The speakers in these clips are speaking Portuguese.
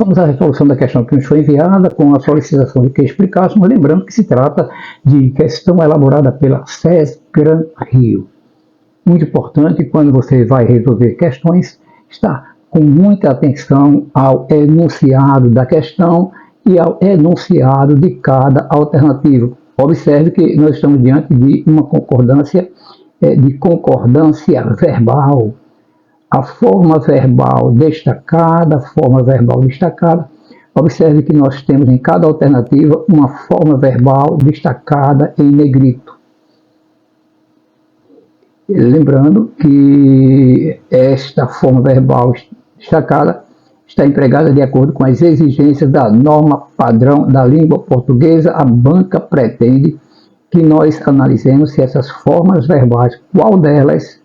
Vamos à resolução da questão que nos foi enviada com a solicitação de que explicássemos, lembrando que se trata de questão elaborada pela SES Gran Rio. Muito importante, quando você vai resolver questões, estar com muita atenção ao enunciado da questão e ao enunciado de cada alternativa. Observe que nós estamos diante de uma concordância verbal. A forma verbal destacada, observe que nós temos em cada alternativa uma forma verbal destacada em negrito. Lembrando que esta forma verbal destacada está empregada de acordo com as exigências da norma padrão da língua portuguesa. A banca pretende que nós analisemos se essas formas verbais, qual delas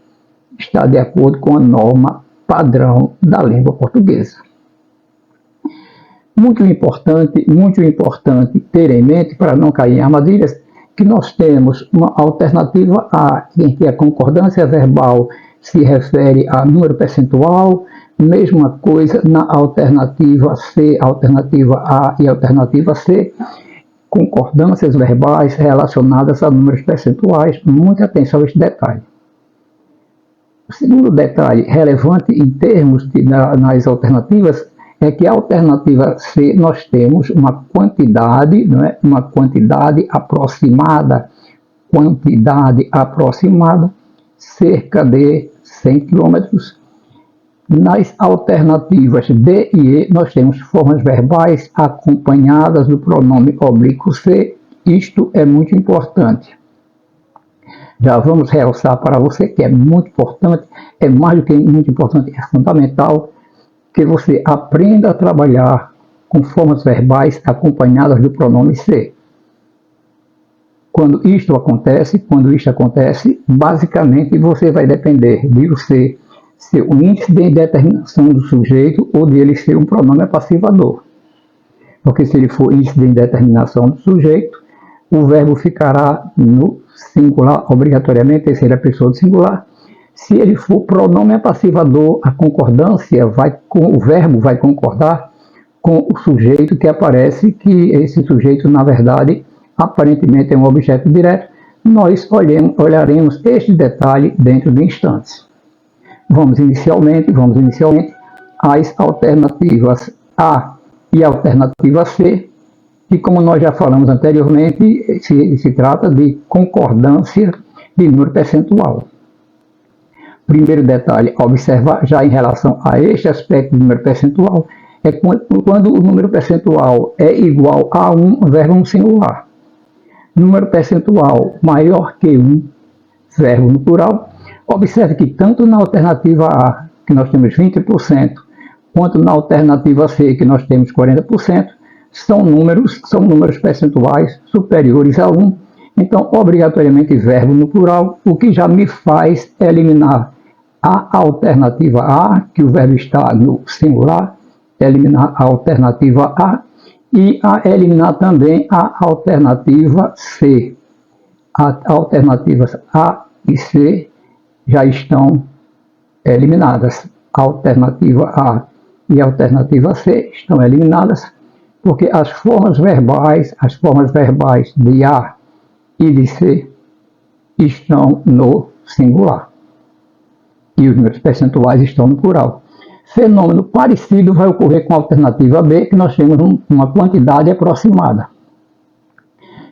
está de acordo com a norma padrão da língua portuguesa. Muito importante ter em mente, para não cair em armadilhas, que nós temos uma alternativa A, em que a concordância verbal se refere a número percentual, mesma coisa na alternativa C, alternativa A e alternativa C, concordâncias verbais relacionadas a números percentuais. Muita atenção a este detalhe. O segundo detalhe relevante em termos nas alternativas é que a alternativa C nós temos uma quantidade, uma quantidade aproximada, cerca de 100 km. Nas alternativas B e E nós temos formas verbais acompanhadas do pronome oblíquo C. Isto é muito importante. Já vamos realçar para você que é muito importante, é mais do que muito importante, é fundamental que você aprenda a trabalhar com formas verbais acompanhadas do pronome C. Quando isto acontece, basicamente você vai depender de você ser um índice de indeterminação do sujeito ou de ele ser um pronome apassivador. Porque se ele for índice de indeterminação do sujeito, o verbo ficará no singular, obrigatoriamente, terceira pessoa do singular. Se ele for pronome apassivador, a concordância o verbo vai concordar com o sujeito que aparece, que esse sujeito, na verdade, aparentemente é um objeto direto. Nós olharemos este detalhe dentro de instantes. Vamos inicialmente às alternativas A e alternativa C, que, como nós já falamos anteriormente, se trata de concordância de número percentual. Primeiro detalhe a observar já em relação a este aspecto do número percentual é quando o número percentual é igual a 1, verbo no singular. Número percentual maior que 1, verbo no plural. Observe que tanto na alternativa A, que nós temos 20%, quanto na alternativa C, que nós temos 40%, são números percentuais superiores a 1. Então, obrigatoriamente, verbo no plural, o que já me faz eliminar a alternativa A, que o verbo está no singular, eliminar a alternativa A e eliminar também a alternativa C. As alternativas A e C já estão eliminadas. A alternativa A e a alternativa C estão eliminadas porque as formas verbais de A e de C estão no singular e os números percentuais estão no plural. Fenômeno parecido vai ocorrer com a alternativa B, que nós temos uma quantidade aproximada.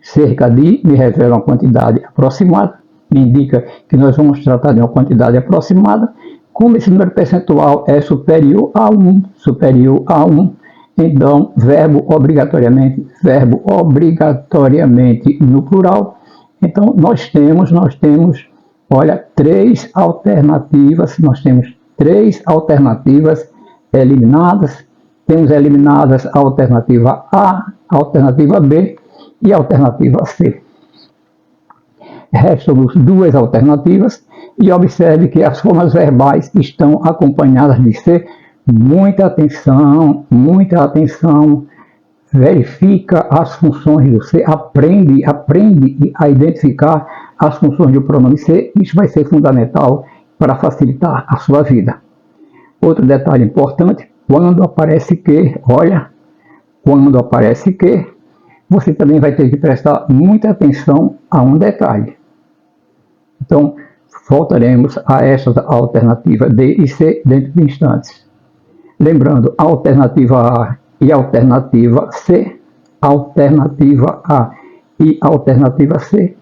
Cerca de me revela uma quantidade aproximada, me indica que nós vamos tratar de uma quantidade aproximada. Como esse número percentual é superior a 1, então verbo obrigatoriamente no plural. Então nós temos, olha, três alternativas eliminadas. Temos eliminadas a alternativa A, a alternativa B e a alternativa C. Restam-nos duas alternativas e observe que as formas verbais estão acompanhadas de C. Muita atenção, verifica as funções do C, aprende a identificar as funções do pronome C. Isso vai ser fundamental para facilitar a sua vida. Outro detalhe importante, Quando aparece que, olha, quando aparece que, você também vai ter que prestar muita atenção a um detalhe. Então, voltaremos a essas alternativas D e C dentro de instantes. Lembrando, a alternativa A e a alternativa C, alternativa A e alternativa C,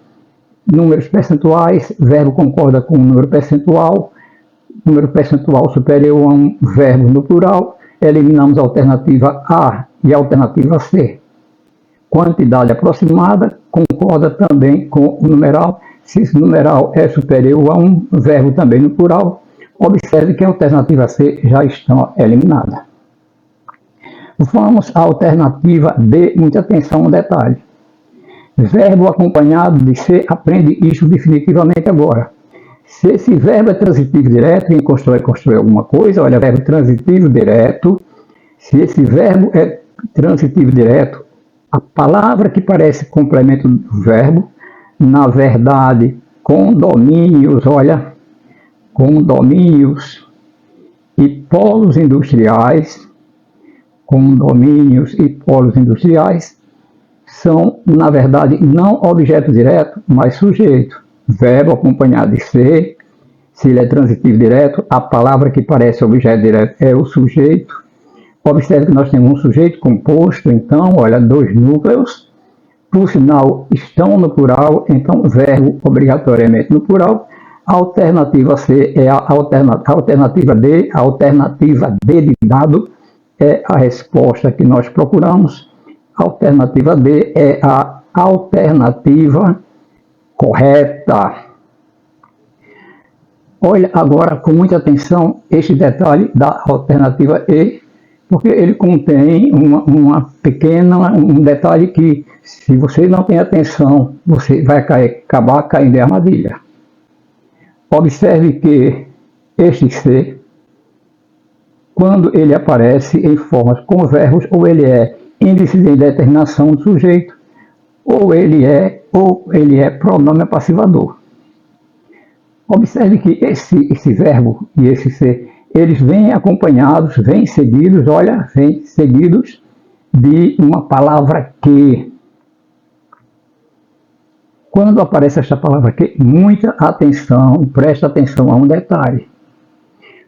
números percentuais, verbo concorda com o número percentual superior a um verbo no plural, eliminamos a alternativa A e a alternativa C. Quantidade aproximada concorda também com o numeral, se esse numeral é superior a um verbo também no plural, observe que a alternativa C já está eliminada. Vamos à alternativa D, muita atenção, um detalhe. Verbo acompanhado de C, aprende isso definitivamente agora. Se esse verbo é transitivo direto, quem constrói alguma coisa, olha, verbo transitivo direto. Se esse verbo é transitivo direto, a palavra que parece complemento do verbo, na verdade, condomínios, olha, condomínios e polos industriais, condomínios e polos industriais, são, na verdade, não objeto direto, mas sujeito. Verbo acompanhado de ser, se ele é transitivo direto, a palavra que parece objeto direto é o sujeito. Observe que nós temos um sujeito composto, então, olha, dois núcleos, por sinal, estão no plural, então, verbo obrigatoriamente no plural. A alternativa C é a alternativa D, a alternativa D de dado é a resposta que nós procuramos. A alternativa D é a alternativa correta. Olha agora com muita atenção este detalhe da alternativa E, porque ele contém um detalhe que, se você não tem atenção, você vai acabar caindo em armadilha. Observe que este C, quando ele aparece em formas com verbos, ou ele é índice de indeterminação do sujeito, ou ele é pronome passivador. Observe que esse verbo e esse ser, eles vêm acompanhados, vêm seguidos de uma palavra que. Quando aparece esta palavra que, muita atenção, presta atenção a um detalhe.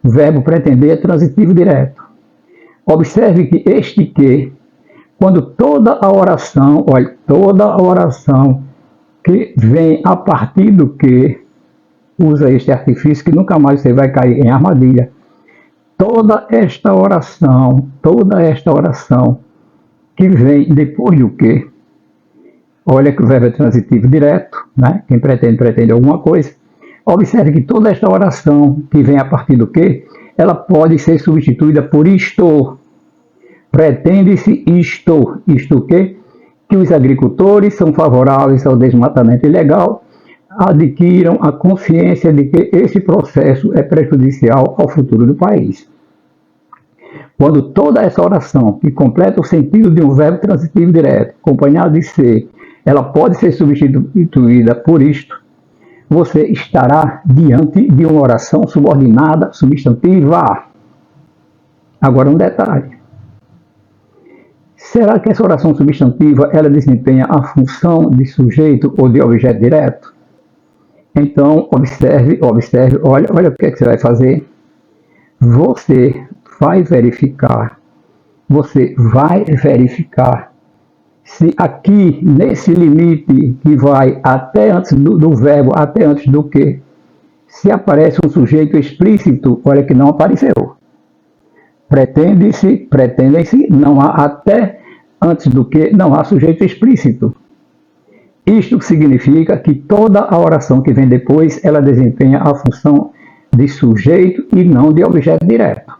O verbo pretender é transitivo direto. Observe que este que, quando toda a oração que vem a partir do que, usa este artifício que nunca mais você vai cair em armadilha. Toda esta oração que vem depois do que, olha que o verbo é transitivo direto, né? Quem pretende alguma coisa. Observe que toda esta oração que vem a partir do que, ela pode ser substituída por isto. Pretende-se isto que os agricultores são favoráveis ao desmatamento ilegal, adquiram a consciência de que esse processo é prejudicial ao futuro do país. Quando toda essa oração, que completa o sentido de um verbo transitivo direto, acompanhado de ser, ela pode ser substituída por isto, você estará diante de uma oração subordinada, substantiva. Agora um detalhe. Será que essa oração substantiva, ela desempenha a função de sujeito ou de objeto direto? Então, observe, olha o que é que você vai fazer. Você vai verificar se aqui, nesse limite que vai até antes do verbo, até antes do que, se aparece um sujeito explícito, olha que não apareceu. Pretendem-se, não há até antes do que, não há sujeito explícito. Isto significa que toda a oração que vem depois, ela desempenha a função de sujeito e não de objeto direto.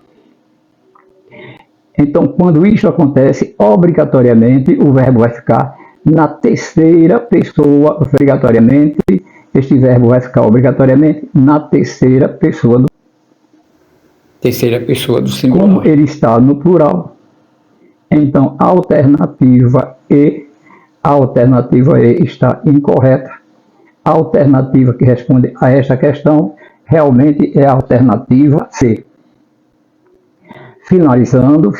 Então, quando isso acontece, obrigatoriamente, o verbo vai ficar na terceira pessoa, obrigatoriamente, este verbo vai ficar obrigatoriamente na terceira pessoa do singular. Como ele está no plural, então a alternativa E está incorreta. A alternativa que responde a esta questão realmente é a alternativa C. finalizando,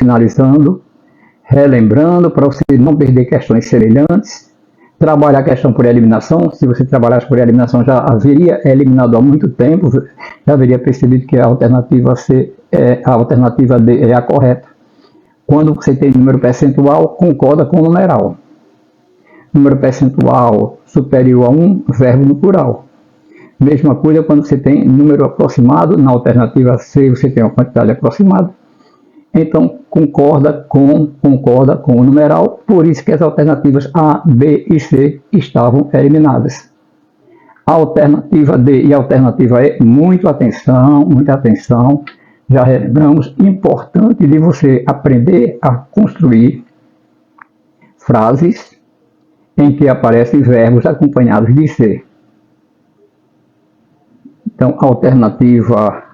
relembrando para você não perder questões semelhantes. Trabalhar a questão por eliminação. Se você trabalhasse por eliminação, já haveria eliminado há muito tempo, já haveria percebido que a alternativa C, a alternativa D é a correta. Quando você tem número percentual, concorda com o numeral. Número percentual superior a 1, verbo no plural. Mesma coisa quando você tem número aproximado, na alternativa C você tem uma quantidade aproximada. Então, concorda com o numeral, por isso que as alternativas A, B e C estavam eliminadas. A alternativa D e a alternativa E, muita atenção, já lembramos, importante de você aprender a construir frases em que aparecem verbos acompanhados de C. Então, a alternativa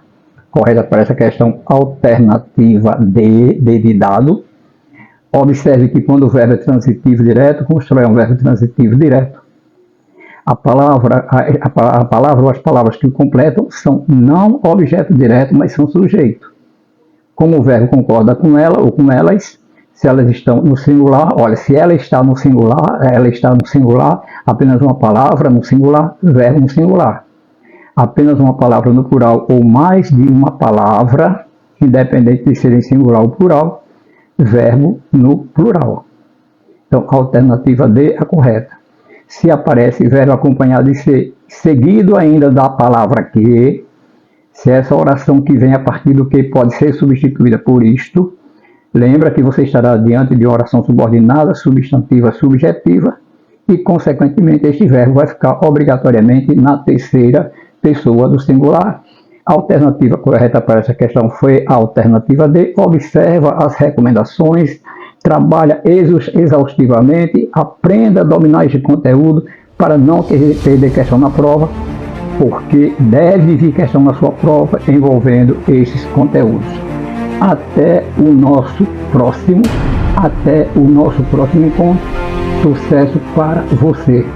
correta para essa questão, alternativa D de dado. Observe que quando o verbo é transitivo direto, constrói um verbo transitivo direto. A palavra ou as palavras que o completam são não objeto direto, mas são sujeito. Como o verbo concorda com ela ou com elas, se elas estão no singular, olha, se ela está no singular, apenas uma palavra no singular, verbo no singular. Apenas uma palavra no plural ou mais de uma palavra, independente de serem singular ou plural, verbo no plural. Então, a alternativa D é a correta. Se aparece verbo acompanhado de ser seguido ainda da palavra que, se essa oração que vem a partir do que pode ser substituída por isto, lembra que você estará diante de uma oração subordinada, substantiva, subjetiva, e, consequentemente, este verbo vai ficar obrigatoriamente na terceira pessoa do singular. A alternativa correta para essa questão foi a alternativa D. Observa as recomendações, trabalha exaustivamente, aprenda a dominar este conteúdo para não perder questão na prova, porque deve vir questão na sua prova envolvendo esses conteúdos. Até o nosso próximo encontro. Sucesso para você!